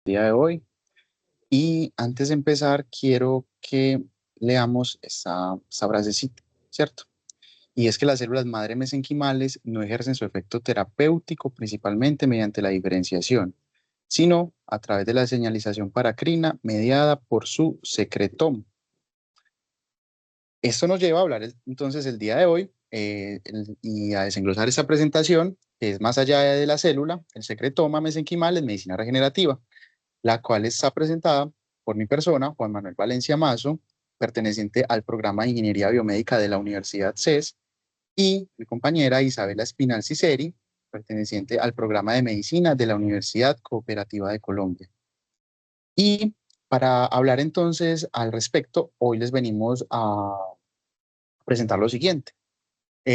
día de hoy. Y antes de empezar, quiero que leamos esta frasecita, ¿cierto? Y es que las células madre mesenquimales no ejercen su efecto terapéutico principalmente mediante la diferenciación, sino a través de la señalización paracrina mediada por su secretoma. Esto nos lleva a hablar entonces el día de hoy y a desenglosar esta presentación, que es más allá de la célula, el secretoma mesenquimal en medicina regenerativa, la cual está presentada por mi persona, Juan Manuel Valencia Mazo, perteneciente al programa de Ingeniería Biomédica de la Universidad CES, y mi compañera Isabela Espinal Ciceri, perteneciente al programa de Medicina de la Universidad Cooperativa de Colombia. Y para hablar entonces al respecto, hoy les venimos a presentar lo siguiente.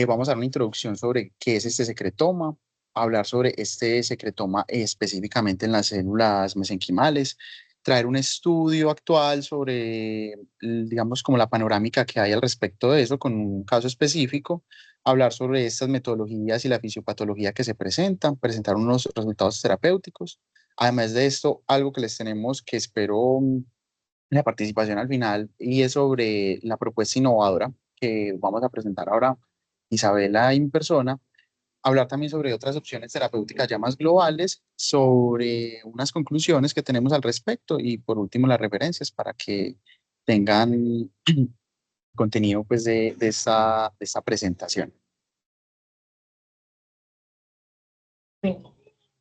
Vamos a dar una introducción sobre qué es este secretoma, hablar sobre este secretoma específicamente en las células mesenquimales, traer un estudio actual sobre, digamos, como la panorámica que hay al respecto de eso con un caso específico, hablar sobre estas metodologías y la fisiopatología que se presentan, presentar unos resultados terapéuticos. Además de esto, algo que les tenemos que espero la participación al final y es sobre la propuesta innovadora que vamos a presentar ahora Isabela en persona, hablar también sobre otras opciones terapéuticas ya más globales, sobre unas conclusiones que tenemos al respecto y por último las referencias para que tengan contenido pues de esta presentación. Bueno,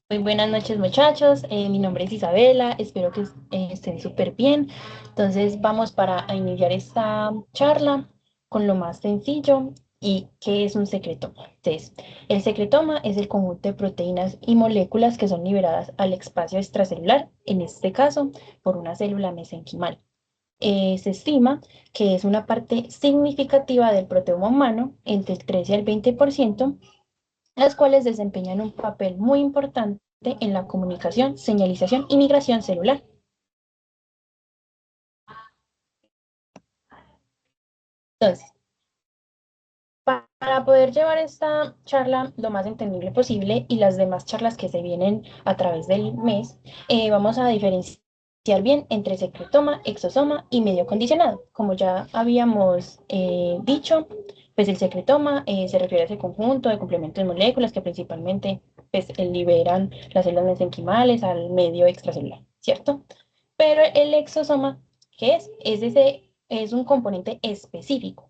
muy buenas noches muchachos, mi nombre es Isabela, espero que estén súper bien. Entonces vamos para a iniciar esta charla con lo más sencillo y qué es un secretoma. Entonces, el secretoma es el conjunto de proteínas y moléculas que son liberadas al espacio extracelular, en este caso por una célula mesenquimal. Se estima que es una parte significativa del proteoma humano, entre el 13 y el 20%, las cuales desempeñan un papel muy importante en la comunicación, señalización y migración celular. Entonces, para poder llevar esta charla lo más entendible posible y las demás charlas que se vienen a través del mes, vamos a diferenciar bien entre secretoma, exosoma y medio condicionado. Como ya habíamos dicho, pues el secretoma se refiere a ese conjunto de complementos de moléculas que principalmente pues, liberan las células mesenquimales al medio extracelular, ¿cierto? Pero el exosoma, ¿qué es? Es un componente específico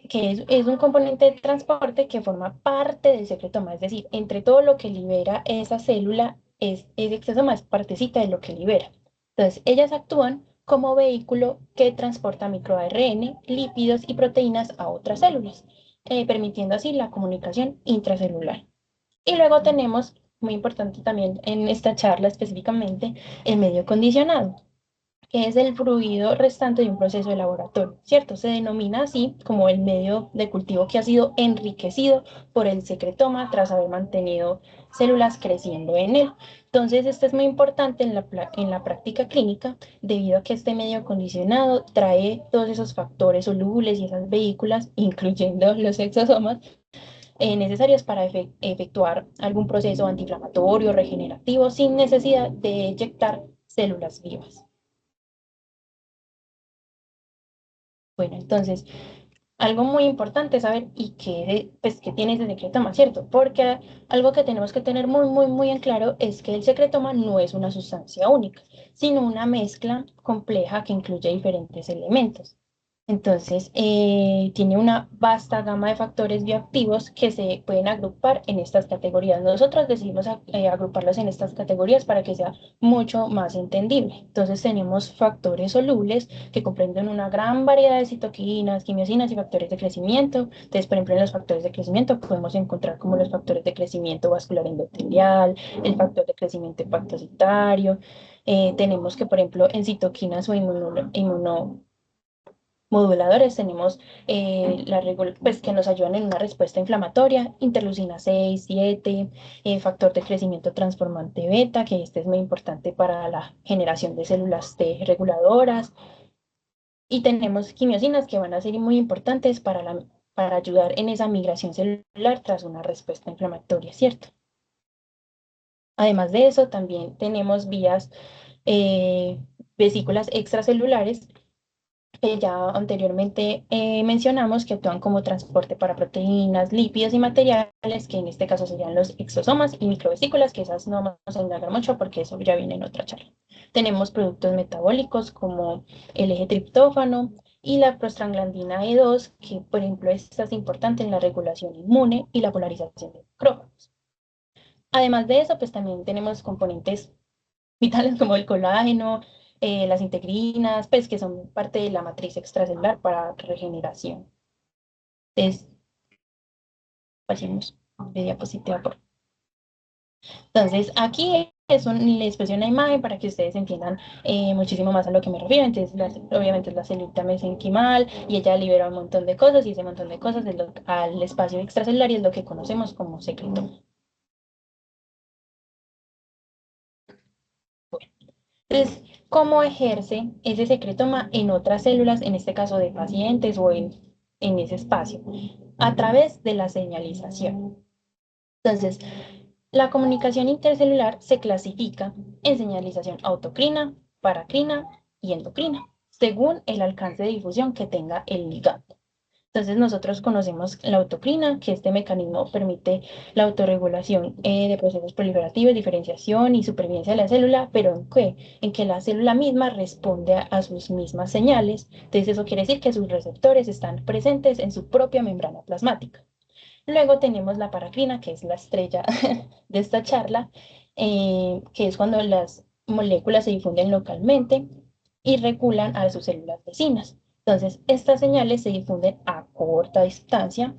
que es un componente de transporte que forma parte del secretoma, es decir, entre todo lo que libera esa célula, ese exosoma es partecita de lo que libera. Entonces, ellas actúan como vehículo que transporta microARN, lípidos y proteínas a otras células, permitiendo así la comunicación intracelular. Y luego tenemos, muy importante también en esta charla específicamente, el medio condicionado, que es el fluido restante de un proceso de laboratorio, ¿cierto? Se denomina así como el medio de cultivo que ha sido enriquecido por el secretoma tras haber mantenido células creciendo en él. Entonces, esto es muy importante en la práctica clínica debido a que este medio acondicionado trae todos esos factores solubles y esas vehículas, incluyendo los exosomas, necesarios para efectuar algún proceso antiinflamatorio, regenerativo, sin necesidad de eyectar células vivas. Bueno, entonces, algo muy importante es saber y qué, pues, qué tiene ese secretoma, ¿cierto? Porque algo que tenemos que tener muy en claro es que el secretoma no es una sustancia única, sino una mezcla compleja que incluye diferentes elementos. Entonces, tiene una vasta gama de factores bioactivos que se pueden agrupar en estas categorías. Nosotros decidimos agruparlos en estas categorías para que sea mucho más entendible. Entonces, tenemos factores solubles que comprenden una gran variedad de citoquinas, quimiosinas y factores de crecimiento. Entonces, por ejemplo, en los factores de crecimiento podemos encontrar como los factores de crecimiento vascular endotelial, el factor de crecimiento hepatocitario. Tenemos que, por ejemplo, en citoquinas o inmunomoduladores tenemos pues, que nos ayudan en una respuesta inflamatoria, interleucina 6, 7, factor de crecimiento transformante beta, que este es muy importante para la generación de células T reguladoras, y tenemos quimiosinas que van a ser muy importantes para ayudar en esa migración celular tras una respuesta inflamatoria, ¿cierto? Además de eso, también tenemos vías, vesículas extracelulares que ya anteriormente mencionamos, que actúan como transporte para proteínas, lípidos y materiales, que en este caso serían los exosomas y microvesículas, que esas no vamos a indagar mucho porque eso ya viene en otra charla. Tenemos productos metabólicos como el eje triptófano y la prostaglandina E2, que por ejemplo esta es importante en la regulación inmune y la polarización de macrófagos. Además de eso, pues también tenemos componentes vitales como el colágeno, las integrinas, pues que son parte de la matriz extracelular para regeneración. Entonces, pasemos de diapositiva por. Entonces, aquí les puse una imagen para que ustedes entiendan muchísimo más a lo que me refiero. Entonces, obviamente es la célula mesenquimal y ella libera un montón de cosas y ese montón de cosas al espacio extracelular y es lo que conocemos como secretoma. Entonces, ¿cómo ejerce ese secretoma en otras células, en este caso de pacientes o en ese espacio? A través de la señalización. Entonces, la comunicación intercelular se clasifica en señalización autocrina, paracrina y endocrina, según el alcance de difusión que tenga el ligando. Entonces nosotros conocemos la autocrina, que este mecanismo permite la autorregulación de procesos proliferativos, diferenciación y supervivencia de la célula, pero ¿en qué? En que la célula misma responde a sus mismas señales. Entonces eso quiere decir que sus receptores están presentes en su propia membrana plasmática. Luego tenemos la paracrina, que es la estrella de esta charla, que es cuando las moléculas se difunden localmente y regulan a sus células vecinas. Entonces, estas señales se difunden a corta distancia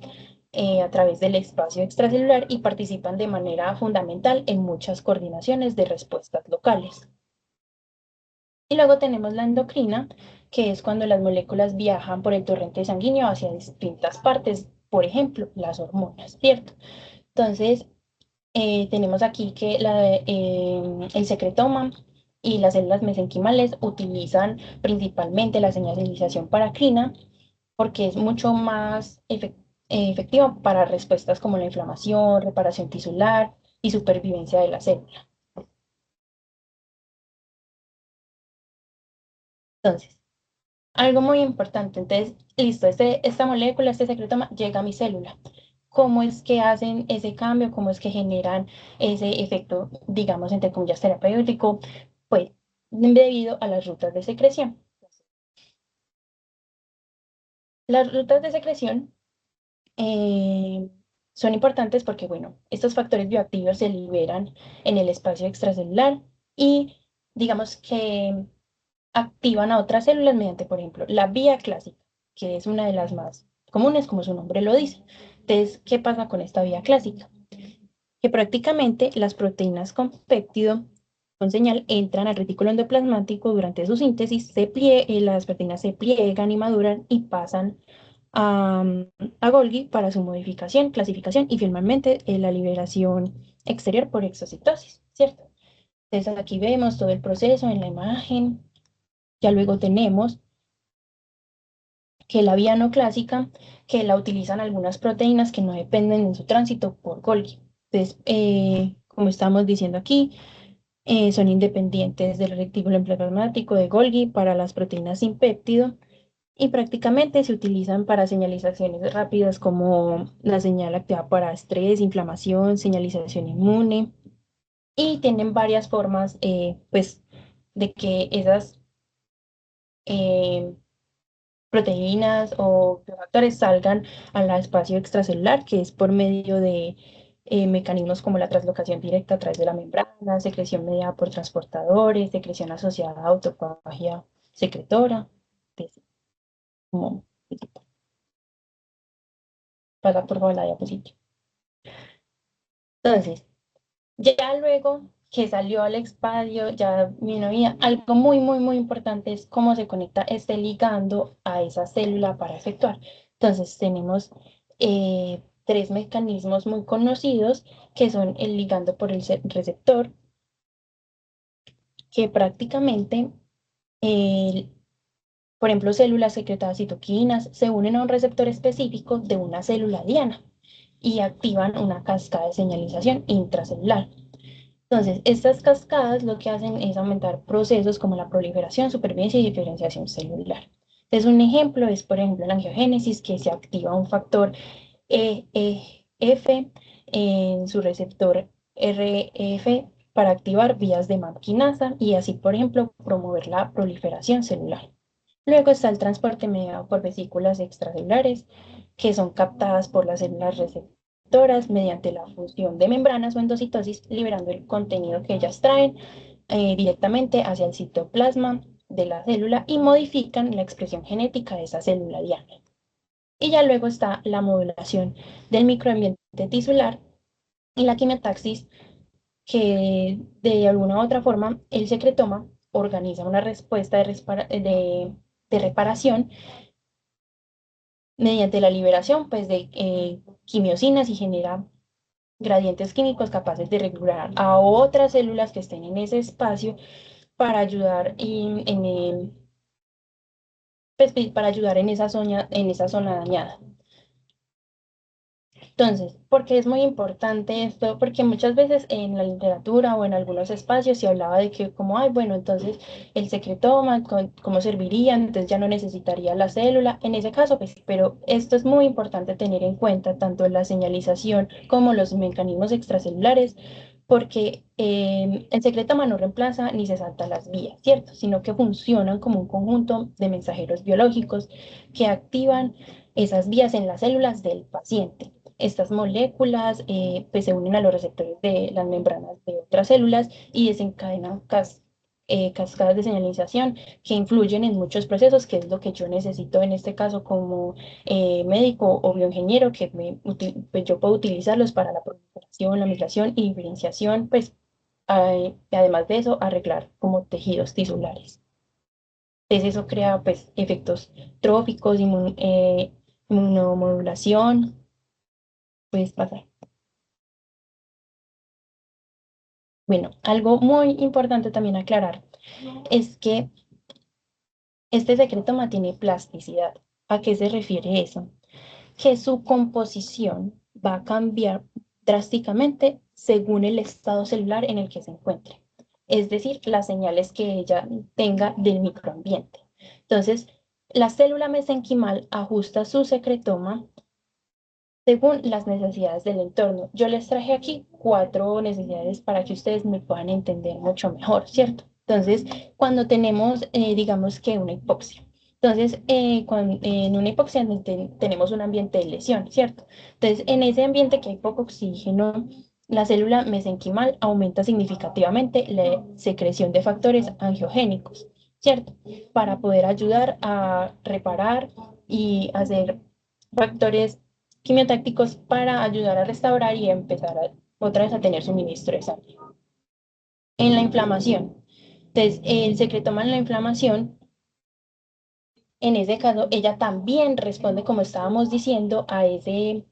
a través del espacio extracelular y participan de manera fundamental en muchas coordinaciones de respuestas locales. Y luego tenemos la endocrina, que es cuando las moléculas viajan por el torrente sanguíneo hacia distintas partes, por ejemplo, las hormonas, ¿cierto? Entonces, tenemos aquí que el secretoma y las células mesenquimales utilizan principalmente la señalización paracrina porque es mucho más efectivo para respuestas como la inflamación, reparación tisular y supervivencia de la célula. Entonces, algo muy importante, entonces, listo, esta molécula, este secretoma llega a mi célula. ¿Cómo es que hacen ese cambio? ¿Cómo es que generan ese efecto, digamos, entre comillas, terapéutico? Pues debido a las rutas de secreción. Las rutas de secreción eh, son importantes porque, bueno, estos factores bioactivos se liberan en el espacio extracelular y digamos que activan a otras células mediante, por ejemplo, la vía clásica, que es una de las más comunes, como su nombre lo dice. Entonces, ¿qué pasa con esta vía clásica? Que prácticamente las proteínas con péptido con señal entran al retículo endoplasmático durante su síntesis, las proteínas se pliegan y maduran y pasan a, a Golgi para su modificación, clasificación y finalmente la liberación exterior por exocitosis, ¿cierto? Entonces aquí vemos todo el proceso en la imagen. Ya luego tenemos que la vía no clásica, que la utilizan algunas proteínas que no dependen en su tránsito por Golgi. Entonces, como estamos diciendo aquí, son independientes del retículo endoplasmático de Golgi para las proteínas sin péptido y prácticamente se utilizan para señalizaciones rápidas como la señal activada para estrés, inflamación, señalización inmune y tienen varias formas pues, de que esas eh, proteínas o factores salgan al espacio extracelular, que es por medio de mecanismos como la translocación directa a través de la membrana, secreción mediada por transportadores, secreción asociada a autofagia secretora, pues, como pasa por favor la diapositiva. Entonces, ya luego que salió al espacio, ya vino bien, algo muy, muy, muy importante es cómo se conecta este ligando a esa célula para efectuar. Entonces, tenemos tres mecanismos muy conocidos que son el ligando por el receptor, que prácticamente, por ejemplo, células secretadas citoquinas se unen a un receptor específico de una célula diana y activan una cascada de señalización intracelular. Entonces, estas cascadas lo que hacen es aumentar procesos como la proliferación, supervivencia y diferenciación celular. Entonces, un ejemplo es, por ejemplo, la angiogénesis, que se activa un factor EEF en su receptor REF para activar vías de MAP quinasa y así, por ejemplo, promover la proliferación celular. Luego está el transporte mediado por vesículas extracelulares, que son captadas por las células receptoras mediante la fusión de membranas o endocitosis, liberando el contenido que ellas traen directamente hacia el citoplasma de la célula y modifican la expresión genética de esa célula diana. Y ya luego está la modulación del microambiente tisular y la quimiotaxis, que de alguna u otra forma el secretoma organiza una respuesta de reparación mediante la liberación pues, de quimiosinas y genera gradientes químicos capaces de regular a otras células que estén en ese espacio para ayudar pues, para ayudar en esa zona dañada. Entonces, ¿por qué es muy importante esto? Porque muchas veces en la literatura o en algunos espacios se hablaba de que como, ay, bueno, entonces el secretoma, ¿cómo serviría? Entonces ya no necesitaría la célula. En ese caso, pues, pero esto es muy importante tener en cuenta, tanto la señalización como los mecanismos extracelulares, porque el secretoma no reemplaza ni se salta las vías, ¿cierto? Sino que funcionan como un conjunto de mensajeros biológicos que activan esas vías en las células del paciente. Estas moléculas pues se unen a los receptores de las membranas de otras células y desencadenan cascadas de señalización que influyen en muchos procesos, que es lo que yo necesito en este caso como médico o bioingeniero, que pues yo puedo utilizarlos para la proliferación, la migración y diferenciación, pues además de eso, arreglar como tejidos tisulares. Entonces eso crea pues efectos tróficos, inmunomodulación, puedes pasar. Bueno, algo muy importante también aclarar es que este secretoma tiene plasticidad. ¿A qué se refiere eso? Que su composición va a cambiar drásticamente según el estado celular en el que se encuentre. Es decir, las señales que ella tenga del microambiente. Entonces, la célula mesenquimal ajusta su secretoma según las necesidades del entorno. Yo les traje aquí 4 necesidades para que ustedes me puedan entender mucho mejor, ¿cierto? Entonces, cuando tenemos, digamos que una hipoxia, entonces, en una hipoxia tenemos un ambiente de lesión, ¿cierto? Entonces, en ese ambiente que hay poco oxígeno, la célula mesenquimal aumenta significativamente la secreción de factores angiogénicos, ¿cierto? Para poder ayudar a reparar y hacer factores quimiotácticos para ayudar a restaurar y empezar otra vez a tener suministro de sangre. En la inflamación, entonces el secretoma en la inflamación, en ese caso, ella también responde, como estábamos diciendo, a ese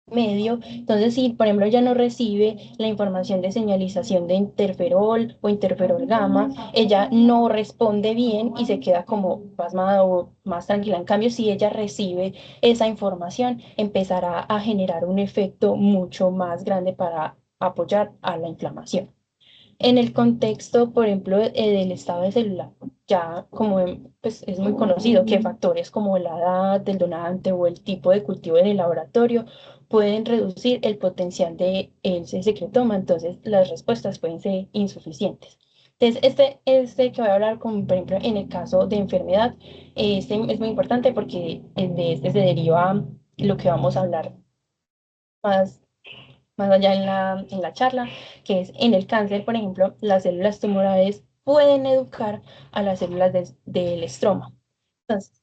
medio. Entonces, si por ejemplo ya no recibe la información de señalización de interferol o interferol gamma, ella no responde bien y se queda como pasmada o más tranquila. En cambio, si ella recibe esa información, empezará a generar un efecto mucho más grande para apoyar a la inflamación. En el contexto, por ejemplo, del estado de célula, ya como pues, es muy conocido que factores como la edad del donante o el tipo de cultivo en el laboratorio pueden reducir el potencial de ese secretoma, entonces las respuestas pueden ser insuficientes. Entonces, este que voy a hablar, como por ejemplo en el caso de enfermedad, este es muy importante porque de este se deriva lo que vamos a hablar más más allá en la charla, que es en el cáncer, por ejemplo, las células tumorales pueden educar a las células del estroma. Entonces,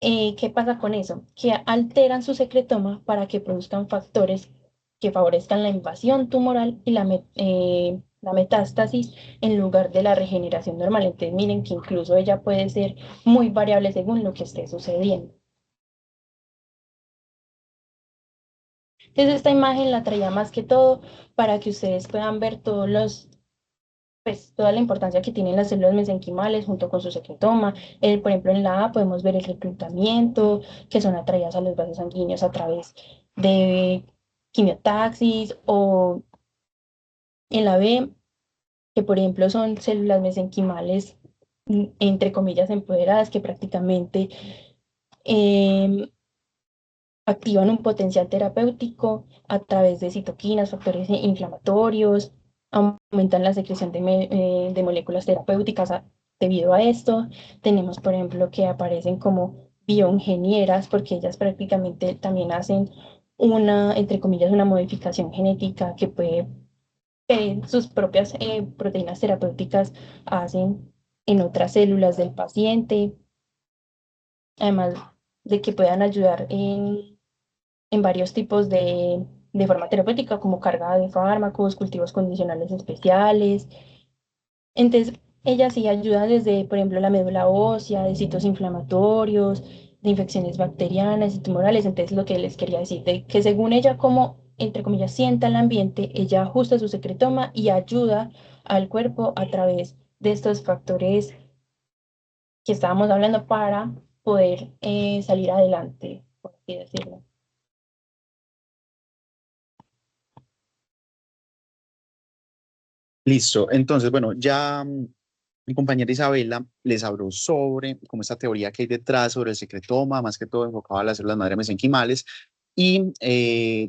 ¿qué pasa con eso? Que alteran su secretoma para que produzcan factores que favorezcan la invasión tumoral y la metástasis en lugar de la regeneración normal. Entonces, miren que incluso ella puede ser muy variable según lo que esté sucediendo. Entonces, esta imagen la traía más que todo para que ustedes puedan ver pues, toda la importancia que tienen las células mesenquimales junto con su secretoma. Por ejemplo, en la A podemos ver el reclutamiento, que son atraídas a los vasos sanguíneos a través de quimiotaxis o En la B, que por ejemplo son células mesenquimales, entre comillas, empoderadas, que prácticamente em, activan un potencial terapéutico a través de citoquinas, factores inflamatorios, aumentan la secreción de moléculas terapéuticas debido a esto. Tenemos, por ejemplo, que aparecen como bioingenieras, porque ellas prácticamente también hacen una, entre comillas, una modificación genética que puede, sus propias proteínas terapéuticas hacen en otras células del paciente, además de que puedan ayudar en varios tipos de forma terapéutica, como carga de fármacos, cultivos condicionales especiales. Entonces, ella sí ayuda desde, por ejemplo, la médula ósea, de sitios inflamatorios, de infecciones bacterianas y tumorales. Entonces, lo que les quería decir, de que según ella, como, entre comillas, sienta el ambiente, ella ajusta su secretoma y ayuda al cuerpo a través de estos factores que estábamos hablando para poder salir adelante, por así decirlo. Listo. Entonces, bueno, ya mi compañera Isabela les habló sobre como esta teoría que hay detrás sobre el secretoma, más que todo enfocado a las células madre mesenquimales. Y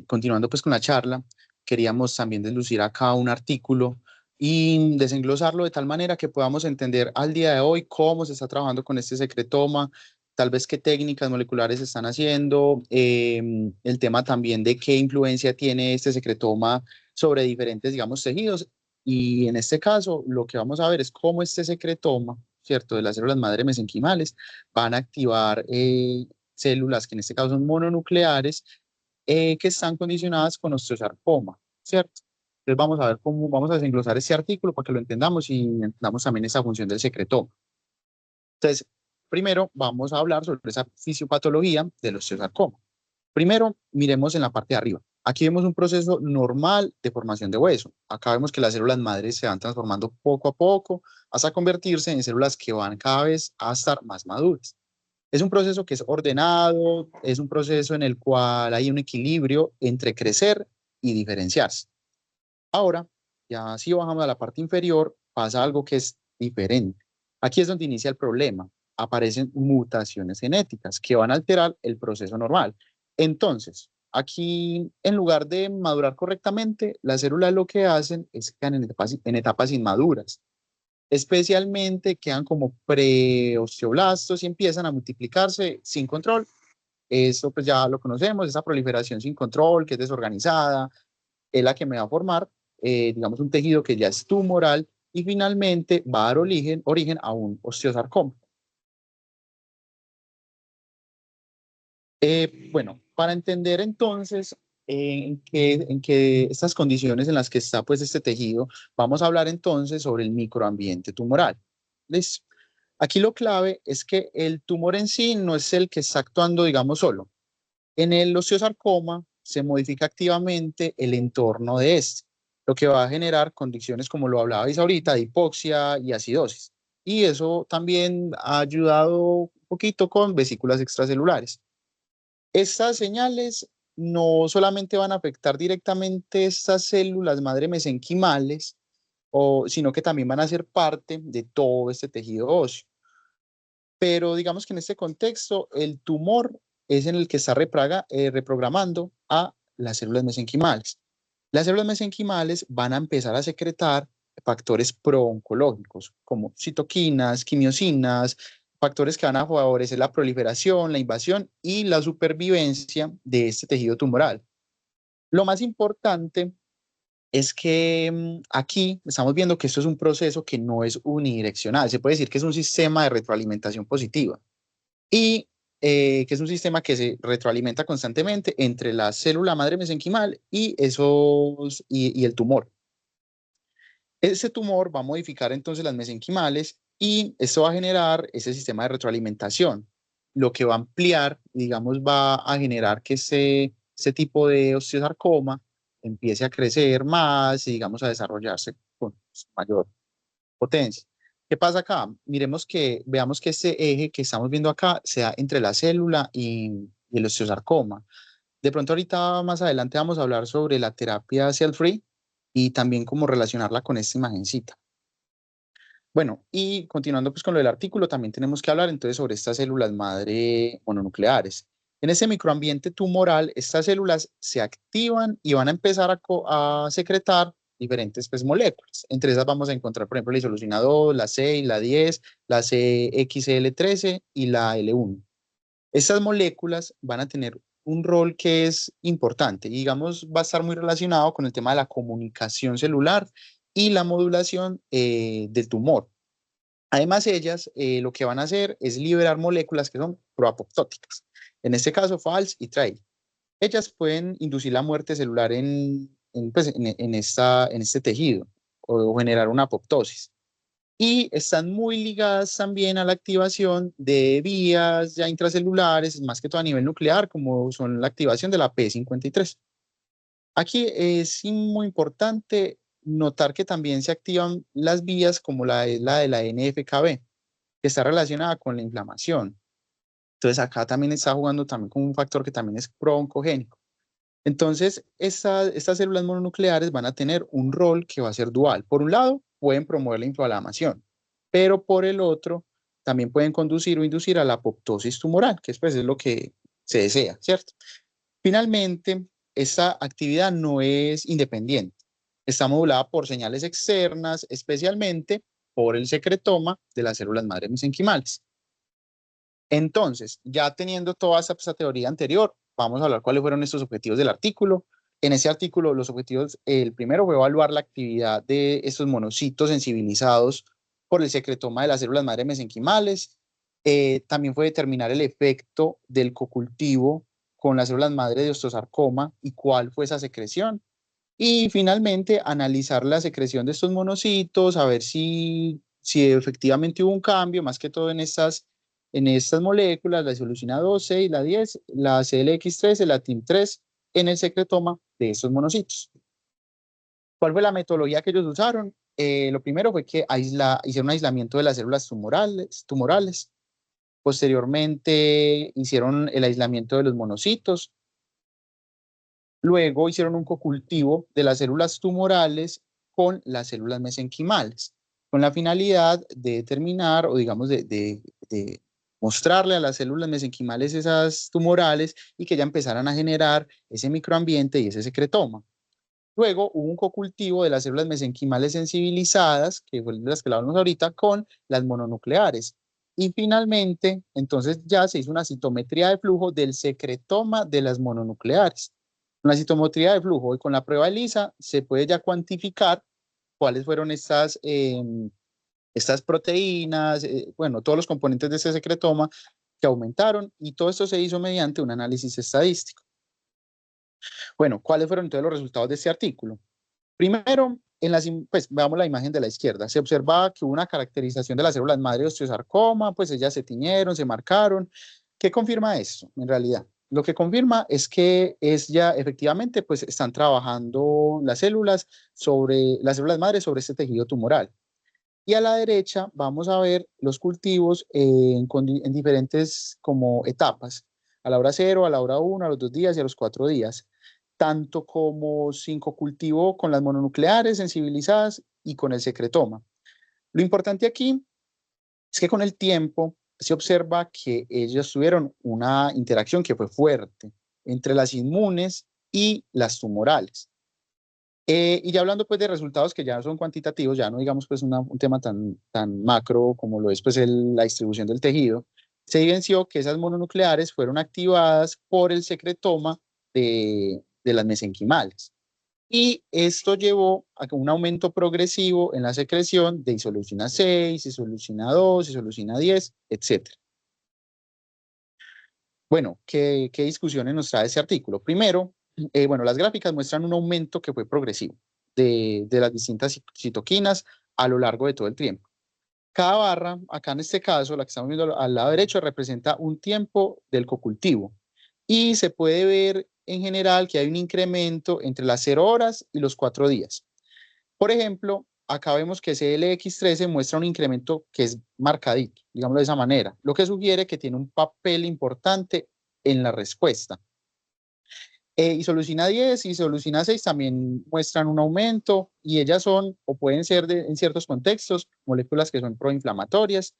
continuando pues con la charla, queríamos también deslucir acá un artículo y desenglosarlo de tal manera que podamos entender al día de hoy cómo se está trabajando con este secretoma, tal vez qué técnicas moleculares se están haciendo, el tema también de qué influencia tiene este secretoma sobre diferentes, digamos, tejidos. Y en este caso, lo que vamos a ver es cómo este secretoma, ¿cierto?, de las células madre mesenquimales van a activar células que en este caso son mononucleares que están condicionadas con osteosarcoma, ¿cierto? Entonces vamos a ver cómo vamos a desglosar este artículo para que lo entendamos y entendamos también esa función del secretoma. Entonces, primero vamos a hablar sobre esa fisiopatología del osteosarcoma. Primero, miremos en la parte de arriba. Aquí vemos un proceso normal de formación de hueso. Acá vemos que las células madres se van transformando poco a poco hasta convertirse en células que van cada vez a estar más maduras. Es un proceso que es ordenado, es un proceso en el cual hay un equilibrio entre crecer y diferenciarse. Ahora, ya si bajamos a la parte inferior, pasa algo que es diferente. Aquí es donde inicia el problema. Aparecen mutaciones genéticas que van a alterar el proceso normal. Entonces, aquí, en lugar de madurar correctamente, las células lo que hacen es que quedan en etapas inmaduras. Especialmente quedan como preosteoblastos y empiezan a multiplicarse sin control. Eso pues ya lo conocemos, esa proliferación sin control, que es desorganizada, es la que me va a formar, digamos, un tejido que ya es tumoral y finalmente va a dar origen a un osteosarcoma. Bueno, para entender entonces en qué estas condiciones en las que está pues este tejido, vamos a hablar entonces sobre el microambiente tumoral. ¿Listo? Aquí lo clave es que el tumor en sí no es el que está actuando, digamos, solo. En el osteosarcoma se modifica activamente el entorno de este, lo que va a generar condiciones como lo hablabais ahorita, de hipoxia y acidosis. Y eso también ha ayudado un poquito con vesículas extracelulares. Estas señales no solamente van a afectar directamente estas células madre mesenquimales, sino que también van a ser parte de todo este tejido óseo. Pero digamos que en este contexto, el tumor es en el que está reprogramando a las células mesenquimales. Las células mesenquimales van a empezar a secretar factores prooncológicos como citoquinas, quimiosinas, factores que van a favorecer la proliferación, la invasión y la supervivencia de este tejido tumoral. Lo más importante es que aquí estamos viendo que esto es un proceso que no es unidireccional. Se puede decir que es un sistema de retroalimentación positiva y que es un sistema que se retroalimenta constantemente entre la célula madre mesenquimal y el tumor. Ese tumor va a modificar entonces las mesenquimales y esto va a generar ese sistema de retroalimentación, lo que va a ampliar, digamos, va a generar que ese tipo de osteosarcoma empiece a crecer más y, digamos, a desarrollarse con mayor potencia. ¿Qué pasa acá? Veamos que este eje que estamos viendo acá se da entre la célula y el osteosarcoma. De pronto ahorita más adelante vamos a hablar sobre la terapia cell-free, y también como relacionarla con esta imagencita. Bueno, y continuando pues con lo del artículo, también tenemos que hablar entonces sobre estas células madre mononucleares. En ese microambiente tumoral, estas células se activan y van a empezar a secretar diferentes pues, moléculas. Entre esas vamos a encontrar, por ejemplo, la isoleucina 2, la 6, la 10, la CXL13 y la L1. Estas moléculas van a tener un rol que es importante y digamos va a estar muy relacionado con el tema de la comunicación celular y la modulación del tumor. Además, ellas lo que van a hacer es liberar moléculas que son proapoptóticas. En este caso, FALS y TRAIL. Ellas pueden inducir la muerte celular pues, en este tejido o generar una apoptosis. Y están muy ligadas también a la activación de vías ya intracelulares, más que todo a nivel nuclear, como son la activación de la P53. Aquí es muy importante notar que también se activan las vías como la de la NF-κB, que está relacionada con la inflamación. Entonces acá también está jugando también con un factor que también es pro-oncogénico. Entonces, estas células mononucleares van a tener un rol que va a ser dual. Por un lado, pueden promover la inflamación, pero por el otro, también pueden conducir o inducir a la apoptosis tumoral, que pues, es lo que se desea, ¿cierto? Finalmente, esta actividad no es independiente. Está modulada por señales externas, especialmente por el secretoma de las células madre mesenquimales. Entonces, ya teniendo toda esa teoría anterior, vamos a hablar cuáles fueron estos objetivos del artículo. En ese artículo, los objetivos, el primero fue evaluar la actividad de estos monocitos sensibilizados por el secretoma de las células madre mesenquimales. También fue determinar el efecto del cocultivo con las células madre de osteosarcoma y cuál fue esa secreción. Y finalmente, analizar la secreción de estos monocitos, a ver si efectivamente hubo un cambio, más que todo en estas moléculas, la isoleucina 12 y la 10, la CLX13, la TIM3, en el secretoma de estos monocitos. ¿Cuál fue la metodología que ellos usaron? Lo primero fue que hicieron un aislamiento de las células tumorales. Posteriormente, hicieron el aislamiento de los monocitos. Luego hicieron un cocultivo de las células tumorales con las células mesenquimales, con la finalidad de determinar o digamos de mostrarle a las células mesenquimales esas tumorales y que ya empezaran a generar ese microambiente y ese secretoma. Luego hubo un cocultivo de las células mesenquimales sensibilizadas, que fue de las que hablamos ahorita, con las mononucleares. Y finalmente, entonces ya se hizo una citometría de flujo del secretoma de las mononucleares. Con la citometría de flujo y con la prueba ELISA se puede ya cuantificar cuáles fueron estas proteínas, bueno, todos los componentes de ese secretoma que aumentaron y todo esto se hizo mediante un análisis estadístico. Bueno, ¿cuáles fueron entonces los resultados de este artículo? Primero, pues veamos la imagen de la izquierda. Se observa que hubo una caracterización de las células madre de osteosarcoma, pues ellas se tiñeron, se marcaron. ¿Qué confirma esto en realidad? Lo que confirma es que ya efectivamente pues están trabajando las células madre sobre este tejido tumoral. Y a la derecha vamos a ver los cultivos en diferentes como etapas, a la hora 0, a la hora 1, a los 2 días y a los 4 días, tanto como sin cocultivo con las mononucleares sensibilizadas y con el secretoma. Lo importante aquí es que con el tiempo se observa que ellos tuvieron una interacción que fue fuerte entre las inmunes y las tumorales. Y ya hablando pues de resultados que ya son cuantitativos, ya no digamos pues un tema tan macro como lo es pues la distribución del tejido, se evidenció que esas mononucleares fueron activadas por el secretoma de las mesenquimales. Y esto llevó a un aumento progresivo en la secreción de isoleucina 6, isoleucina 2, isoleucina 10, etc. Bueno, ¿qué discusiones nos trae ese artículo? Primero, bueno, las gráficas muestran un aumento que fue progresivo de las distintas citoquinas a lo largo de todo el tiempo. Cada barra, acá en este caso, la que estamos viendo al lado derecho, representa un tiempo del cocultivo. Y se puede ver en general que hay un incremento entre las 0 horas y los 4 días. Por ejemplo, acá vemos que CLX13 muestra un incremento que es marcadito, digámoslo de esa manera, lo que sugiere que tiene un papel importante en la respuesta. Isoleucina 10 y isoleucina 6 también muestran un aumento y ellas son o pueden ser en ciertos contextos moléculas que son proinflamatorias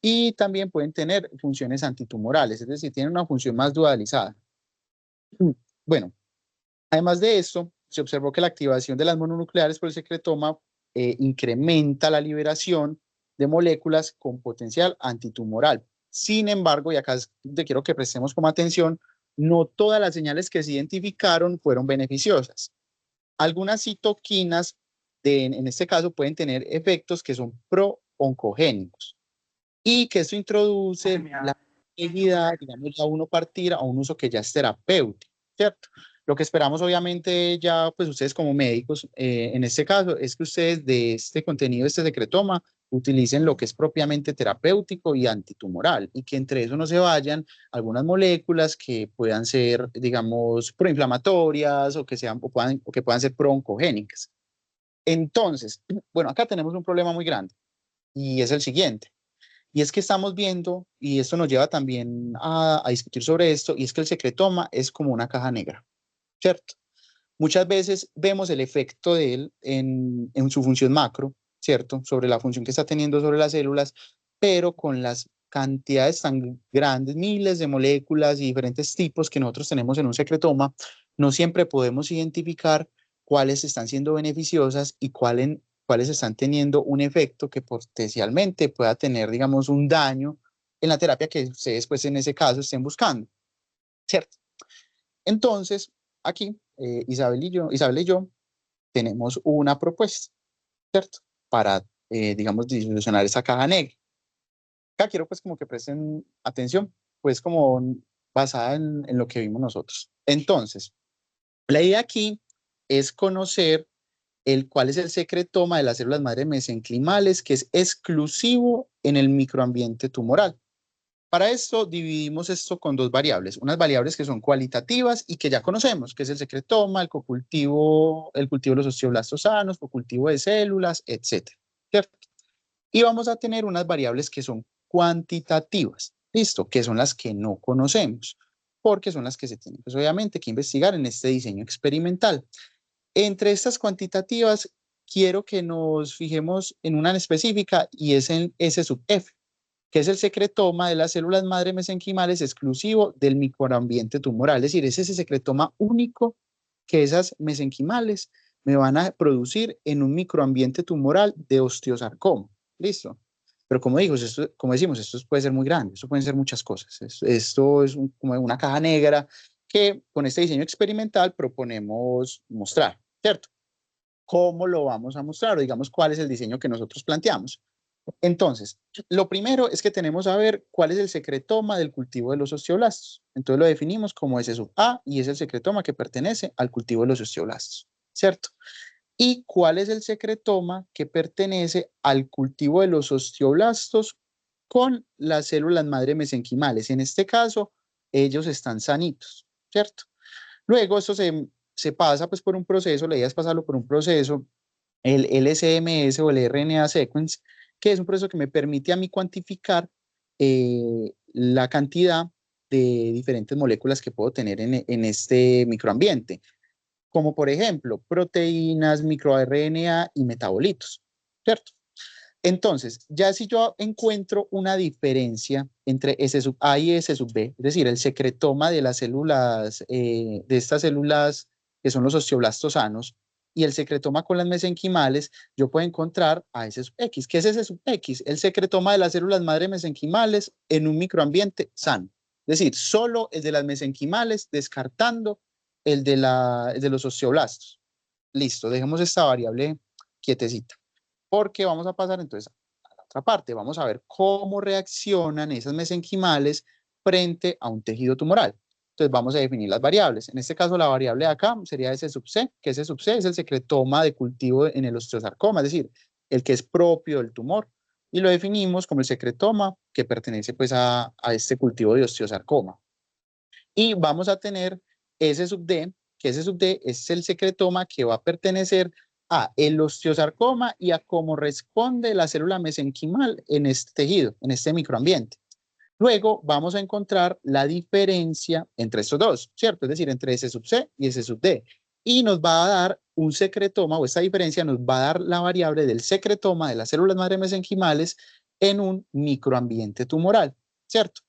y también pueden tener funciones antitumorales, es decir, tienen una función más dualizada. Bueno, además de esto, se observó que la activación de las mononucleares por el secretoma incrementa la liberación de moléculas con potencial antitumoral. Sin embargo, y acá te quiero que prestemos como atención, no todas las señales que se identificaron fueron beneficiosas. Algunas citoquinas, en este caso, pueden tener efectos que son pro-oncogénicos y que esto introduce la posibilidad, digamos, a uno partir a un uso que ya es terapéutico, ¿cierto? Lo que esperamos, obviamente, ya, pues ustedes como médicos, en este caso, es que ustedes de este contenido, este secretoma, utilicen lo que es propiamente terapéutico y antitumoral, y que entre eso no se vayan algunas moléculas que puedan ser, digamos, proinflamatorias o que sean, o que puedan ser pro-oncogénicas. Entonces, bueno, acá tenemos un problema muy grande, y es el siguiente. Y es que estamos viendo, y esto nos lleva también a discutir sobre esto, y es que el secretoma es como una caja negra, ¿cierto? Muchas veces vemos el efecto de él en su función macro, ¿cierto? Sobre la función que está teniendo sobre las células, pero con las cantidades tan grandes, miles de moléculas y diferentes tipos que nosotros tenemos en un secretoma, no siempre podemos identificar cuáles están siendo beneficiosas y cuáles están teniendo un efecto que potencialmente pueda tener, digamos, un daño en la terapia que ustedes, pues, en ese caso estén buscando, ¿cierto? Entonces, aquí, Isabel y yo tenemos una propuesta, ¿cierto? Para, digamos, disolucionar esa caja negra. Acá quiero, pues, como que presten atención, pues, como basada en lo que vimos nosotros. Entonces, la idea aquí es conocer cuál es el secretoma de las células madre mesenclimales que es exclusivo en el microambiente tumoral. Para esto dividimos esto con dos variables, unas variables que son cualitativas y que ya conocemos, que es el secretoma, el cultivo de los osteoblastos sanos, cocultivo de células, etcétera, ¿cierto? Y vamos a tener unas variables que son cuantitativas, ¿listo? Que son las que no conocemos, porque son las que se tienen, pues obviamente, que investigar en este diseño experimental. Entre estas cuantitativas, quiero que nos fijemos en una en específica y es en S sub F, que es el secretoma de las células madre mesenquimales exclusivo del microambiente tumoral. Es decir, es ese secretoma único que esas mesenquimales me van a producir en un microambiente tumoral de osteosarcoma. ¿Listo? Pero como digo, como decimos, esto puede ser muy grande, esto pueden ser muchas cosas. Esto es como una caja negra que con este diseño experimental proponemos mostrar, ¿cierto? ¿Cómo lo vamos a mostrar? O digamos, ¿cuál es el diseño que nosotros planteamos? Entonces, lo primero es que tenemos a ver cuál es el secretoma del cultivo de los osteoblastos. Entonces lo definimos como S sub A y es el secretoma que pertenece al cultivo de los osteoblastos, ¿cierto? ¿Y cuál es el secretoma que pertenece al cultivo de los osteoblastos con las células madre mesenquimales? En este caso, ellos están sanitos, ¿cierto? Luego esto se pasa pues por un proceso, la idea es pasarlo por un proceso, el LCMS o el RNA sequence, que es un proceso que me permite a mí cuantificar la cantidad de diferentes moléculas que puedo tener en este microambiente, como por ejemplo proteínas, microRNA y metabolitos, ¿cierto? Entonces, ya si yo encuentro una diferencia entre S sub A y S sub B, es decir, el secretoma de las células, de estas células que son los osteoblastos sanos, y el secretoma con las mesenquimales, yo puedo encontrar a S sub X. ¿Qué es S sub X? El secretoma de las células madre mesenquimales en un microambiente sano. Es decir, solo el de las mesenquimales, descartando el de los osteoblastos. Listo, dejemos esta variable quietecita porque vamos a pasar entonces a la otra parte. Vamos a ver cómo reaccionan esas mesenquimales frente a un tejido tumoral. Entonces vamos a definir las variables. En este caso la variable de acá sería S sub C, que S sub C es el secretoma de cultivo en el osteosarcoma, es decir, el que es propio del tumor. Y lo definimos como el secretoma que pertenece pues a este cultivo de osteosarcoma. Y vamos a tener S sub D, que S sub D es el secretoma que va a pertenecer a el osteosarcoma y a cómo responde la célula mesenquimal en este tejido, en este microambiente. Luego vamos a encontrar la diferencia entre estos dos, ¿cierto? Es decir, entre S sub C y S sub D. Y nos va a dar un secretoma, o esta diferencia nos va a dar la variable del secretoma de las células madre mesenquimales en un microambiente tumoral, ¿cierto?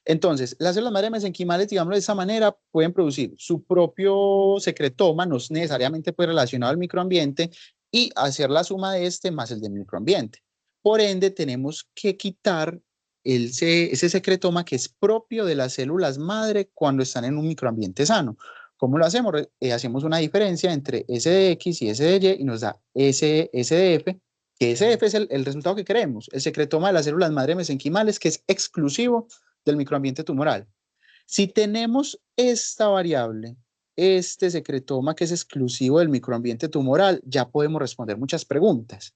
Entonces, las células madre mesenquimales, digámoslo de esa manera, pueden producir su propio secretoma, no es necesariamente pues, relacionado al microambiente, y hacer la suma de este más el del microambiente. Por ende, tenemos que quitar ese secretoma que es propio de las células madre cuando están en un microambiente sano. ¿Cómo lo hacemos? Hacemos una diferencia entre SDX y SDY y nos da SDF, que SDF es el resultado que queremos, el secretoma de las células madre mesenquimales, que es exclusivo del microambiente tumoral. Si tenemos esta variable, este secretoma que es exclusivo del microambiente tumoral, ya podemos responder muchas preguntas.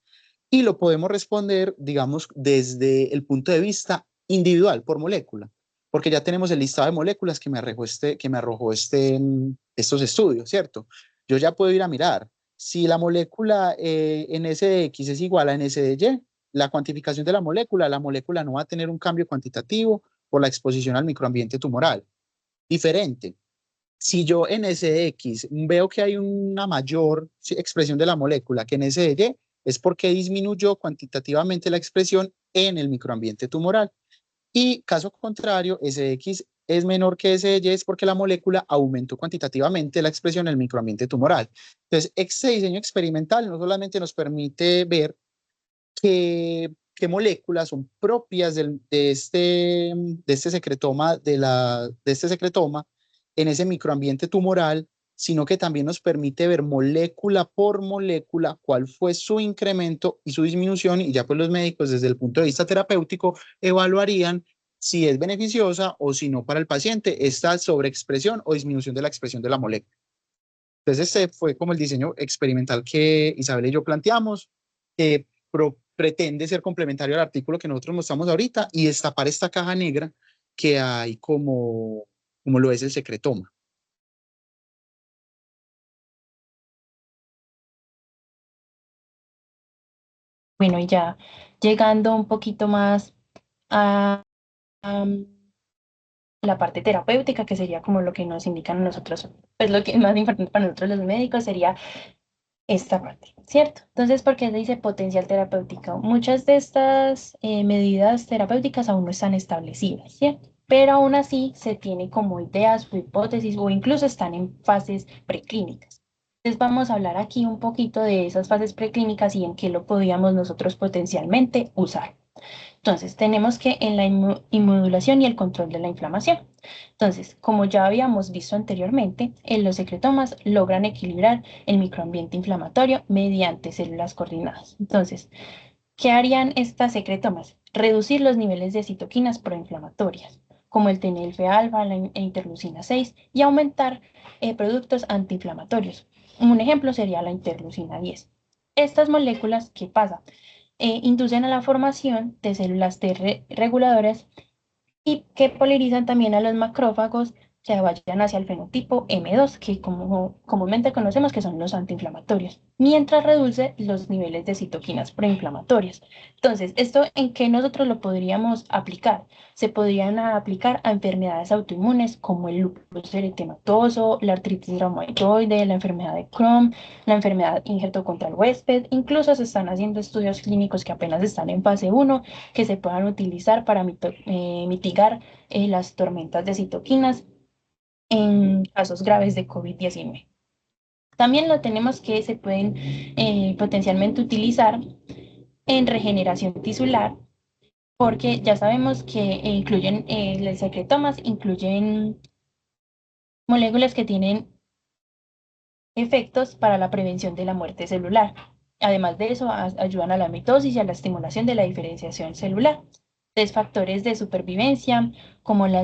Y lo podemos responder, digamos, desde el punto de vista individual, por molécula, porque ya tenemos el listado de moléculas que me arrojó estos estudios, ¿cierto? Yo ya puedo ir a mirar si la molécula en SDX es igual a en SDY, la cuantificación de la molécula no va a tener un cambio cuantitativo por la exposición al microambiente tumoral. Diferente, si yo en SDX veo que hay una mayor expresión de la molécula que en SDY, es porque disminuyó cuantitativamente la expresión en el microambiente tumoral. Y caso contrario, SX es menor que SY es porque la molécula aumentó cuantitativamente la expresión en el microambiente tumoral. Entonces, este diseño experimental no solamente nos permite ver qué moléculas son propias de este secretoma, de este secretoma en ese microambiente tumoral, sino que también nos permite ver molécula por molécula cuál fue su incremento y su disminución, y ya pues los médicos desde el punto de vista terapéutico evaluarían si es beneficiosa o si no para el paciente esta sobreexpresión o disminución de la expresión de la molécula. Entonces, este fue como el diseño experimental que Isabel y yo planteamos, que pretende ser complementario al artículo que nosotros mostramos ahorita y destapar esta caja negra que hay como lo es el secretoma. Bueno, y ya llegando un poquito más a, a la parte terapéutica, que sería como lo que nos indican a nosotros, pues lo que es más importante para nosotros los médicos sería esta parte, ¿cierto? Entonces, ¿por qué se dice potencial terapéutico? Muchas de estas medidas terapéuticas aún no están establecidas, ¿cierto? Pero aún así se tiene como ideas o hipótesis o incluso están en fases preclínicas. Entonces vamos a hablar aquí un poquito de esas fases preclínicas y en qué lo podríamos nosotros potencialmente usar. Entonces, tenemos que en la inmodulación y el control de la inflamación. Entonces, como ya habíamos visto anteriormente, en los secretomas logran equilibrar el microambiente inflamatorio mediante células coordinadas. Entonces, ¿qué harían estas secretomas? Reducir los niveles de citoquinas proinflamatorias, como el TNF-alfa, la interleucina 6, y aumentar productos antiinflamatorios. Un ejemplo sería la interleucina 10. Estas moléculas, ¿qué pasa? Inducen a la formación de células T reguladoras y que polarizan también a los macrófagos que vayan hacia el fenotipo M2, que como comúnmente conocemos que son los antiinflamatorios, mientras reduce los niveles de citoquinas proinflamatorias. Entonces, ¿esto en qué nosotros lo podríamos aplicar? Se podrían aplicar a enfermedades autoinmunes como el lupus eritematoso, la artritis reumatoide, la enfermedad de Crohn, la enfermedad injerto contra el huésped. Incluso se están haciendo estudios clínicos que apenas están en fase 1 que se puedan utilizar para mitigar las tormentas de citoquinas en casos graves de COVID-19. También lo tenemos que se pueden potencialmente utilizar en regeneración tisular, porque ya sabemos que incluyen, los secretomas incluyen moléculas que tienen efectos para la prevención de la muerte celular. Además de eso, ayudan a la mitosis y a la estimulación de la diferenciación celular. Tres factores de supervivencia, como la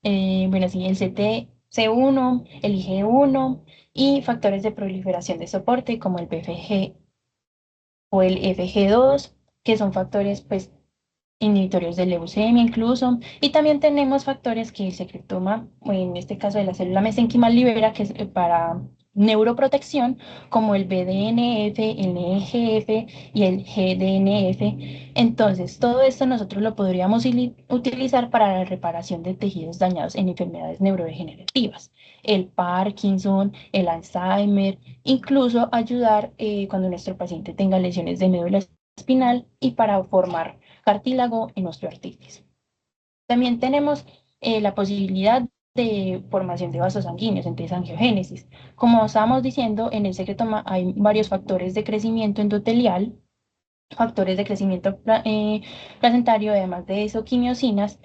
bueno, sí, el CTC1, el IG1 y factores de proliferación de soporte, como el BFG o el FG2, que son factores, pues, inhibitorios de leucemia incluso, y también tenemos factores que el secretoma, o en este caso de la célula mesenquimal libera, que es para neuroprotección, como el BDNF, el NGF y el GDNF. Entonces, todo esto nosotros lo podríamos utilizar para la reparación de tejidos dañados en enfermedades neurodegenerativas, el Parkinson, el Alzheimer, incluso ayudar cuando nuestro paciente tenga lesiones de médula espinal y para formar cartílago en osteoartritis. También tenemos la posibilidad de formación de vasos sanguíneos, entonces angiogénesis. Como estábamos diciendo, en el secretoma hay varios factores de crecimiento endotelial, factores de crecimiento placentario, además de eso, quimiosinas,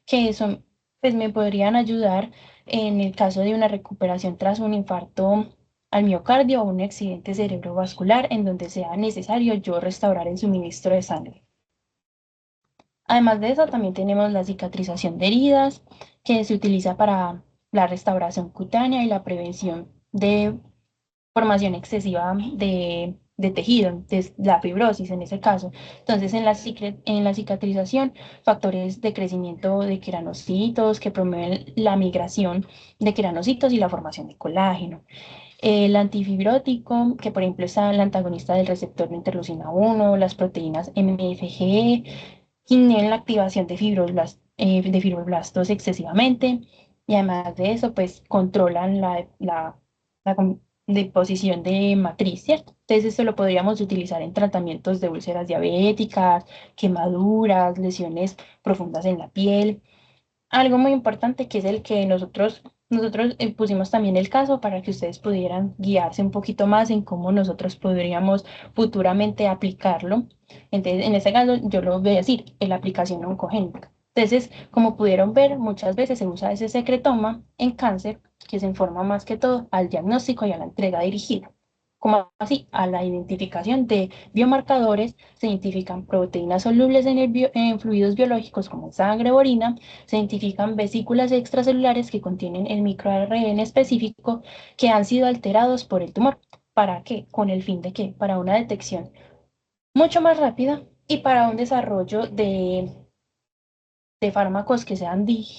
que son, pues me podrían ayudar en el caso de una recuperación tras un infarto al miocardio o un accidente cerebrovascular en donde sea necesario yo restaurar el suministro de sangre. Además de eso, también tenemos la cicatrización de heridas, que se utiliza para la restauración cutánea y la prevención de formación excesiva de tejido, de la fibrosis en ese caso. Entonces, en la cicatrización, factores de crecimiento de queranocitos que promueven la migración de queranocitos y la formación de colágeno. El antifibrótico, que por ejemplo es el antagonista del receptor de interleucina 1, las proteínas MFG, inhiben la activación de fibroblastos excesivamente y además de eso, pues controlan la deposición de matriz, ¿cierto? Entonces esto lo podríamos utilizar en tratamientos de úlceras diabéticas, quemaduras, lesiones profundas en la piel. Algo muy importante que es el que nosotros pusimos también el caso para que ustedes pudieran guiarse un poquito más en cómo nosotros podríamos futuramente aplicarlo. Entonces, en este caso, yo lo voy a decir, en la aplicación oncogénica. Entonces, como pudieron ver, muchas veces se usa ese secretoma en cáncer, que se informa más que todo al diagnóstico y a la entrega dirigida. Como así, a la identificación de biomarcadores, se identifican proteínas solubles en fluidos biológicos como sangre o orina, se identifican vesículas extracelulares que contienen el microARN específico que han sido alterados por el tumor. ¿Para qué? ¿Con el fin de qué? Para una detección mucho más rápida y para un desarrollo de fármacos que sean de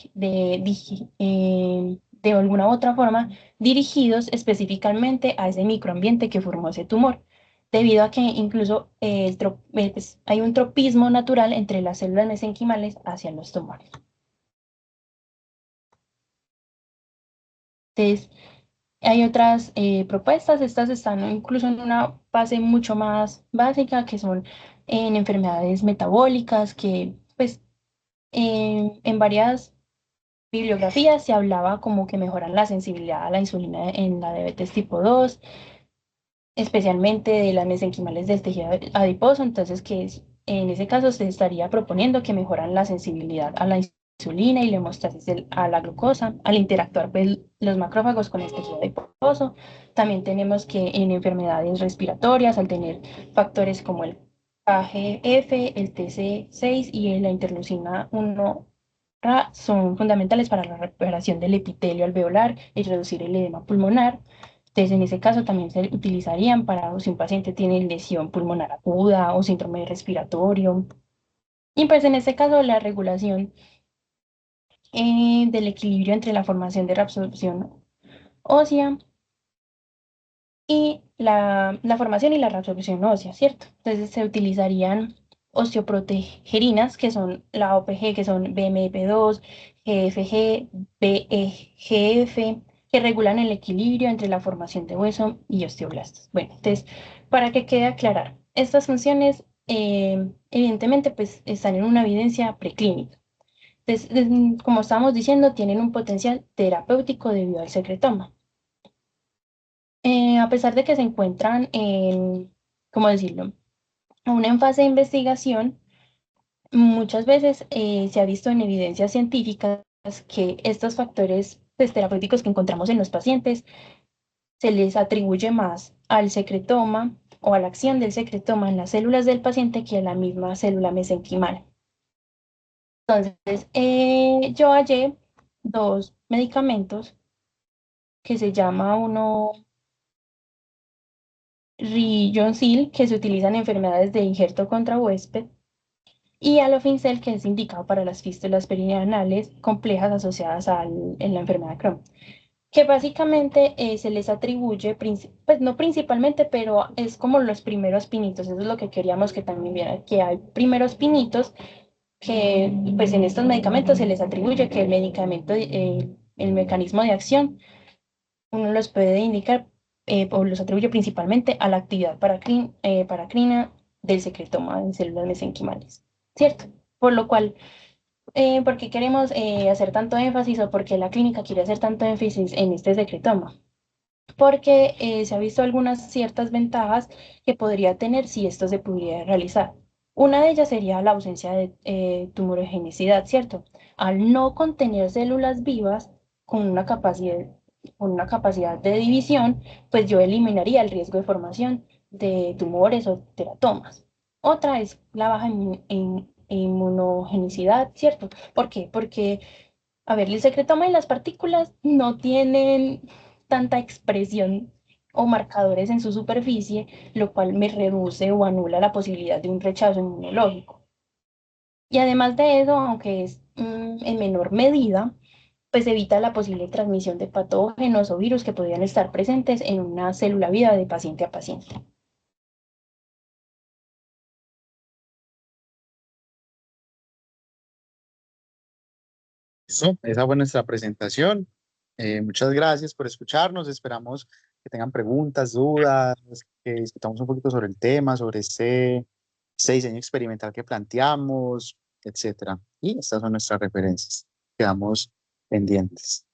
alguna u otra forma dirigidos específicamente a ese microambiente que formó ese tumor, debido a que incluso pues, hay un tropismo natural entre las células mesenquimales hacia los tumores. Entonces, hay otras propuestas, estas están incluso en una fase mucho más básica, que son en enfermedades metabólicas, que pues en varias bibliografías se hablaba como que mejoran la sensibilidad a la insulina en la diabetes tipo 2, especialmente de las mesenquimales del tejido adiposo, entonces en ese caso se estaría proponiendo que mejoran la sensibilidad a la insulina y la hemostasis a la glucosa, al interactuar pues, los macrófagos con el tejido adiposo. También tenemos que en enfermedades respiratorias, al tener factores como el AGF, el TC6 y la interleucina 1 son fundamentales para la recuperación del epitelio alveolar y reducir el edema pulmonar. Entonces, en ese caso también se utilizarían para si un paciente tiene lesión pulmonar aguda o síndrome respiratorio. Y pues en este caso la regulación del equilibrio entre la formación de reabsorción ósea y la formación y la reabsorción ósea, ¿cierto? Entonces se utilizarían osteoprotegerinas, que son la OPG, que son BMP2, GFG, BEGF, que regulan el equilibrio entre la formación de hueso y osteoblastos. Bueno, entonces, para que quede aclarar, estas funciones evidentemente pues están en una evidencia preclínica. Entonces, como estábamos diciendo, tienen un potencial terapéutico debido al secretoma. A pesar de que se encuentran en, ¿cómo decirlo?, aún en fase de investigación, muchas veces se ha visto en evidencias científicas que estos factores pues, terapéuticos que encontramos en los pacientes se les atribuye más al secretoma o a la acción del secretoma en las células del paciente que a la misma célula mesenquimal. Entonces, yo hallé dos medicamentos que se llama uno Ryoncil, que se utiliza en enfermedades de injerto contra huésped, y Alofincel, que es indicado para las fístulas perineales complejas asociadas en la enfermedad de Crohn, que básicamente se les atribuye, pues no principalmente, pero es como los primeros pinitos, eso es lo que queríamos que también vieran, que hay primeros pinitos que pues en estos medicamentos se les atribuye que el medicamento, el mecanismo de acción, uno los puede indicar o los atribuye principalmente a la actividad paracrina del secretoma en células mesenquimales, ¿cierto? Por lo cual, ¿por qué queremos hacer tanto énfasis o por qué la clínica quiere hacer tanto énfasis en este secretoma? Porque se ha visto algunas ciertas ventajas que podría tener si esto se pudiera realizar. Una de ellas sería la ausencia de tumorogenicidad, ¿cierto? Al no contener células vivas con con una capacidad de división, pues yo eliminaría el riesgo de formación de tumores o teratomas. Otra es la baja inmunogenicidad, ¿cierto? ¿Por qué? Porque a ver, el secretoma y las partículas no tienen tanta expresión o marcadores en su superficie, lo cual me reduce o anula la posibilidad de un rechazo inmunológico. Y además de eso, aunque es en menor medida, pues evita la posible transmisión de patógenos o virus que podrían estar presentes en una célula viva de paciente a paciente. Eso, esa fue nuestra presentación. Muchas gracias por escucharnos. Esperamos que tengan preguntas, dudas, que discutamos un poquito sobre el tema, sobre este diseño experimental que planteamos, etcétera. Y estas son nuestras referencias. Quedamos pendientes.